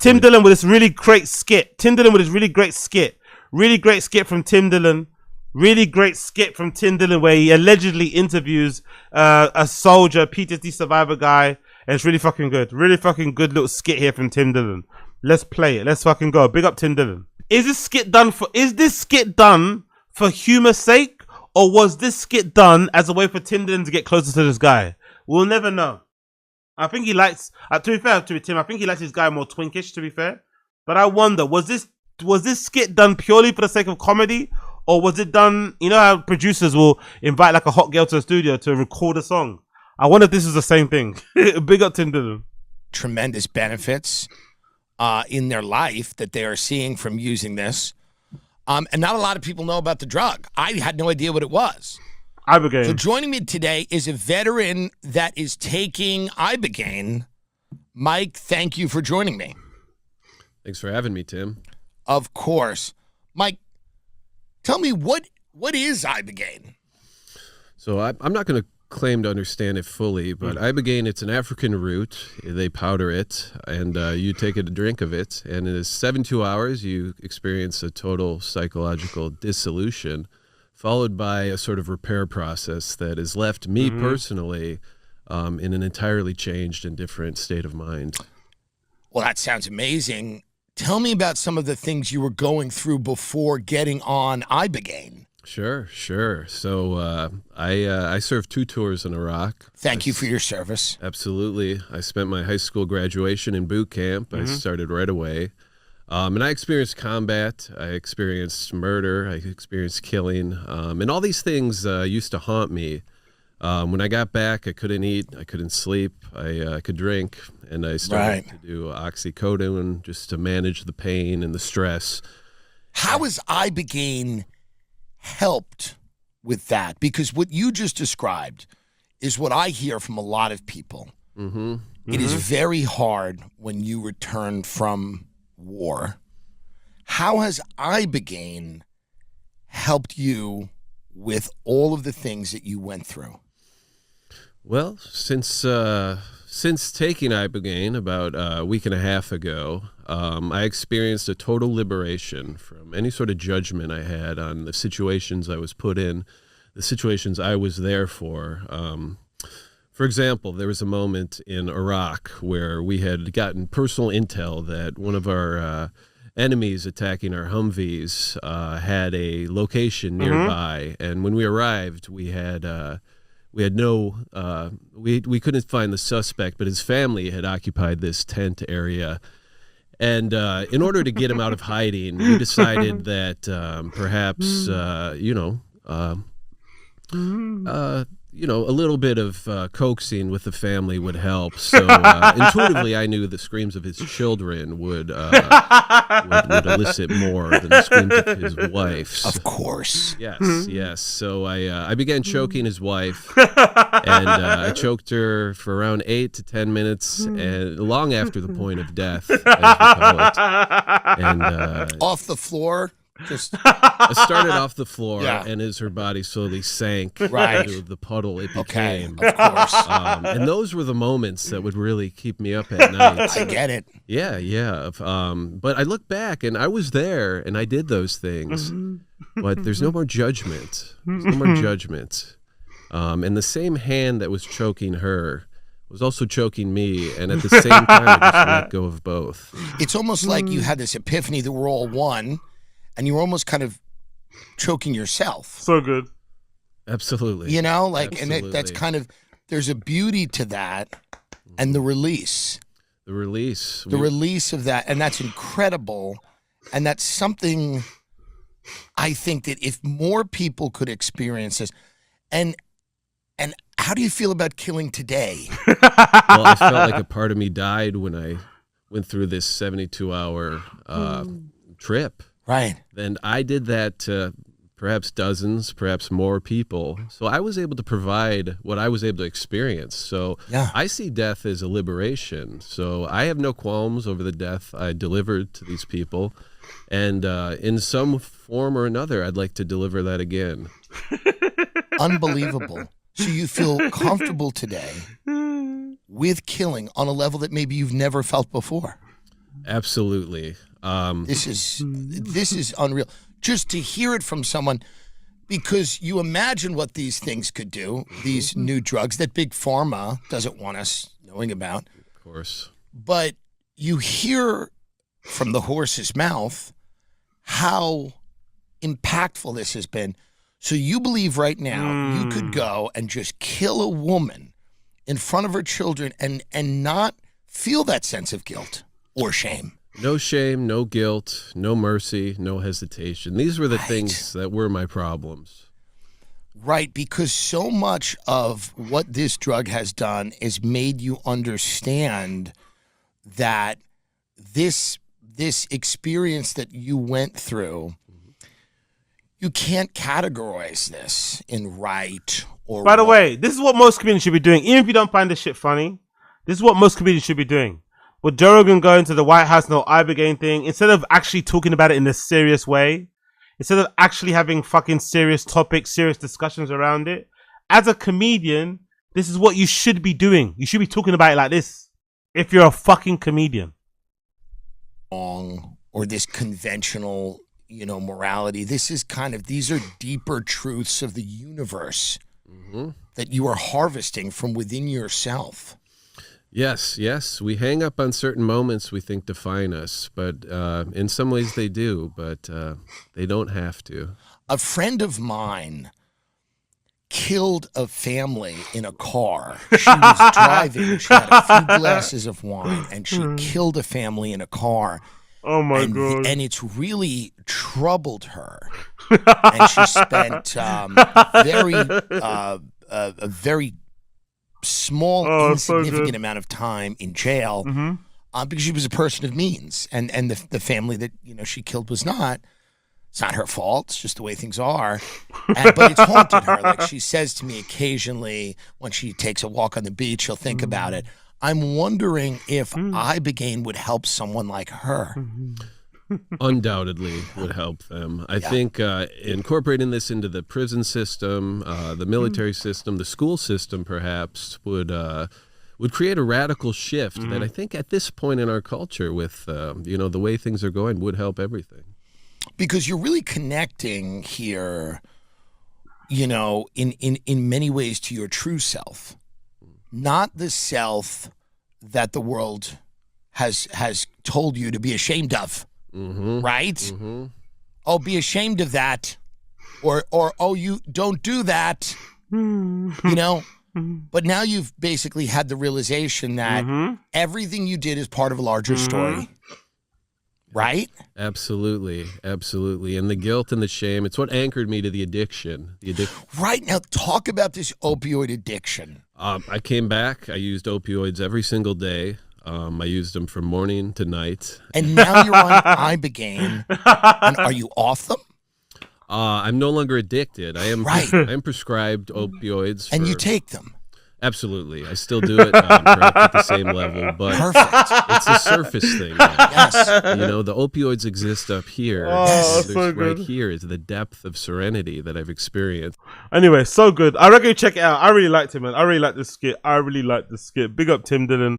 Tim Dillon with this really great skit. Really great skit from Tim Dillon. Really great skit from Tim Dillon where he allegedly interviews a soldier, PTSD survivor guy, and it's really fucking good. Really fucking good little skit here from Tim Dillon. Let's play it. Let's fucking go. Big up Tim Dillon. Is this skit done for humor's sake, or was this skit done as a way for Tim Dillon to get closer to this guy? We'll never know. I think he likes, to be fair to Tim, I think he likes his guy more twinkish, to be fair. But I wonder, was this skit done purely for the sake of comedy? Or was it done, you know how producers will invite like a hot girl to the studio to record a song? I wonder if this is the same thing. Big up Tim Dillon. Tremendous benefits in their life that they are seeing from using this. And not a lot of people know about the drug. I had no idea what it was. Ibogaine. So joining me today is a veteran that is taking Ibogaine. Mike, thank you for joining me. Thanks for having me, Tim. Of course. Mike, tell me, what is Ibogaine? So I'm not going to claim to understand it fully, but Ibogaine, it's an African root. They powder it, and you take a drink of it, and in 72 hours, you experience a total psychological dissolution, followed by a sort of repair process that has left me personally in an entirely changed and different state of mind. Well, that sounds amazing. Tell me about some of the things you were going through before getting on Ibogaine. Sure. So I served 2 tours in Iraq. Thank you for your service. Absolutely. I spent my high school graduation in boot camp. I started right away. And I experienced combat. I experienced murder. I experienced killing. And all these things used to haunt me. When I got back, I couldn't eat. I couldn't sleep. I could drink. And I started to do oxycodone just to manage the pain and the stress. How has Ibogaine helped with that? Because what you just described is what I hear from a lot of people. It is very hard when you return from war. How has Ibogaine helped you with all of the things that you went through? Well, since taking Ibogaine about a week and a half ago, I experienced a total liberation from any sort of judgment I had on the situations I was put in, the situations I was there for. For example, there was a moment in Iraq where we had gotten personal intel that one of our enemies attacking our Humvees had a location nearby, and when we arrived, we couldn't find the suspect, but his family had occupied this tent area. And in order to get him out of hiding, we decided that perhaps, a little bit of coaxing with the family would help. So intuitively, I knew the screams of his children would elicit more than the screams of his wife's. Of course. Yes. So I began choking his wife, and I choked her for around 8 to 10 minutes, and long after the point of death, as we call it. And off the floor. I started off the floor, and as her body slowly sank into the puddle it became. Of course. And those were the moments that would really keep me up at night. I get it. Yeah. But I look back, and I was there, and I did those things. But there's no more judgment. And the same hand that was choking her was also choking me, and at the same time, I just let go of both. It's almost like you had this epiphany that we're all one, and you were almost kind of choking yourself. So good. Absolutely. You know, and that's kind of, there's a beauty to that, and the release. The release of that, and that's incredible, and that's something I think that if more people could experience this, and how do you feel about killing today? Well, I felt like a part of me died when I went through this 72-hour trip. Right. And I did that to perhaps dozens, perhaps more people. So I was able to provide what I was able to experience. So I see death as a liberation. So I have no qualms over the death I delivered to these people. And in some form or another, I'd like to deliver that again. Unbelievable. So you feel comfortable today with killing on a level that maybe you've never felt before? Absolutely. This is unreal. Just to hear it from someone, because you imagine what these things could do, these new drugs that Big Pharma doesn't want us knowing about. Of course. But you hear from the horse's mouth how impactful this has been. So you believe right now you could go and just kill a woman in front of her children and not feel that sense of guilt or shame. No shame, no guilt, no mercy, no hesitation. These were the Right. things that were my problems. Right, because so much of what this drug has done is made you understand that this experience that you went through, you can't categorize this in right or By the wrong. way, this is what most comedians should be doing. Even if you don't find this shit funny, this is what most comedians should be doing. With Joe Rogan going to the White House and the Ibogaine thing, instead of actually talking about it in a serious way, instead of actually having fucking serious topics, serious discussions around it, as a comedian, this is what you should be doing. You should be talking about it like this. If you're a fucking comedian. Wrong or this conventional, morality. This is these are deeper truths of the universe that you are harvesting from within yourself. Yes. We hang up on certain moments we think define us, but in some ways they do, but they don't have to. A friend of mine killed a family in a car. She was driving. She had a few glasses of wine, and she killed a family in a car. Oh my God. And it's really troubled her. And she spent a very small, insignificant amount of time in jail because she was a person of means, and the family that she killed was not. It's not her fault. It's just the way things are. But it's haunted her. Like she says to me occasionally when she takes a walk on the beach, she'll think about it. I'm wondering if Ibogaine would help someone like her. Undoubtedly would help them. I think incorporating this into the prison system, the military system, the school system perhaps would create a radical shift that I think at this point in our culture with the way things are going would help everything. Because you're really connecting here, in many ways to your true self, not the self that the world has told you to be ashamed of, right? Oh, be ashamed of that, or oh, you don't do that, But now you've basically had the realization that everything you did is part of a larger story. Right? Absolutely. And the guilt and the shame, it's what anchored me to the addiction. Right. Now, talk about this opioid addiction. I came back. I used opioids every single day. I used them from morning to night. And now you're on Ibogaine. And are you off them? I'm no longer addicted. I am Right. I am prescribed opioids. And you take them. Absolutely. I still do it perhaps at the same level, but Perfect. it's a surface thing. Yes. The opioids exist up here. Oh, There's so good. right here is the depth of serenity that I've experienced. Anyway, so good. I reckon you check it out. I really liked it, man. I really like the skit. Big up Tim Dillon.